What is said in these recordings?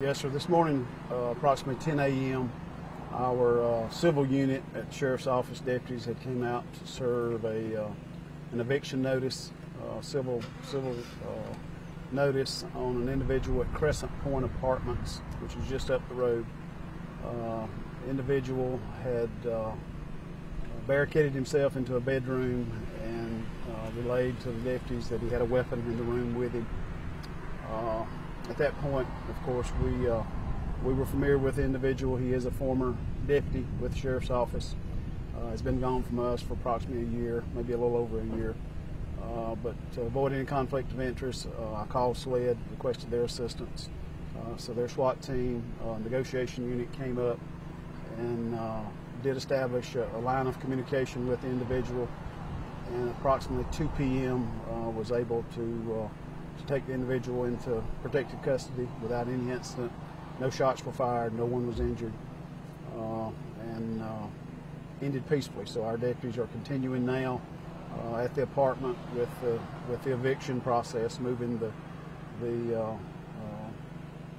Yes, sir. This morning, approximately 10 a.m., our civil unit at the Sheriff's Office deputies had came out to serve an eviction notice, civil notice on an individual at Crescent Point Apartments, which is just up the road. Individual had barricaded himself into a bedroom and relayed to the deputies that he had a weapon in the room with him. At that point, of course, we were familiar with the individual. He is a former deputy with the Sheriff's Office. Has been gone from us for approximately a year, maybe a little over a year. But to avoid any conflict of interest, I called SWAT, requested their assistance. So their SWAT team, negotiation unit came up and did establish a line of communication with the individual, and approximately 2 p.m. Was able to take the individual into protective custody without any incident. No shots were fired, no one was injured, and ended peacefully. So our deputies are continuing now at the apartment with the eviction process, moving the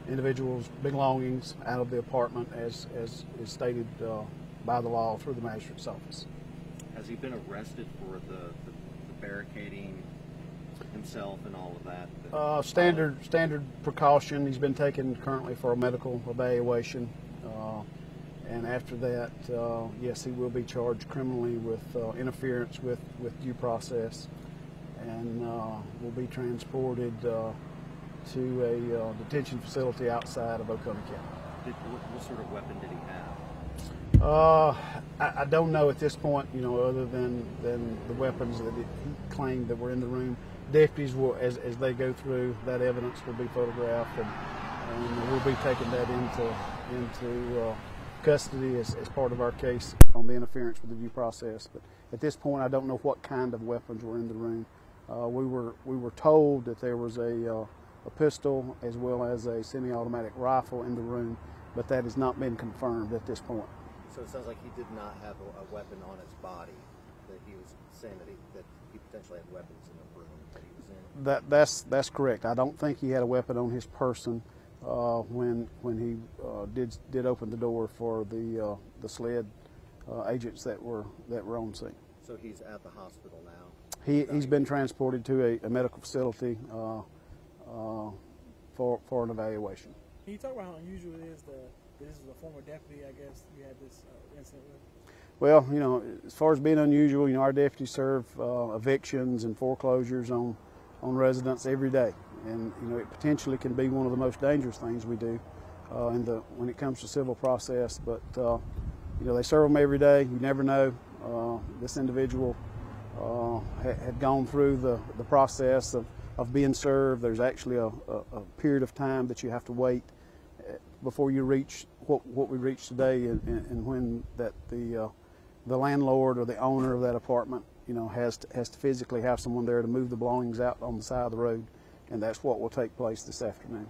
individual's belongings out of the apartment as is stated by the law through the magistrate's office. Has he been arrested for the barricading himself and all of that? Standard precaution. He's been taken currently for a medical evaluation, and after that, yes, he will be charged criminally with interference with due process, and will be transported to a detention facility outside of Oconee Co. What sort of weapon did he have? I don't know at this point, other than the weapons that he claimed that were in the room. Deputies will, as they go through, that evidence will be photographed, and we'll be taking that into custody as part of our case on the interference with the due process. But at this point, I don't know what kind of weapons were in the room. We were told that there was a pistol as well as a semi-automatic rifle in the room, but that has not been confirmed at this point. So it sounds like he did not have a weapon on his body, that he was saying that he potentially had weapons in the room that he was in. That's correct. I don't think he had a weapon on his person when he did open the door for the SLED agents that were on scene. So he's at the hospital now? He's been transported to a medical facility for an evaluation. Can you talk about how unusual it is that this is a former deputy, I guess, you had this incident with? Well, as far as being unusual, our deputies serve evictions and foreclosures on residents every day, and it potentially can be one of the most dangerous things we do when it comes to civil process. But they serve them every day. You never know. This individual had gone through the process of being served. There's actually a period of time that you have to wait before you reach what we reach today, and when that the landlord or the owner of that apartment has to physically have someone there to move the belongings out on the side of the road, and that's what will take place this afternoon.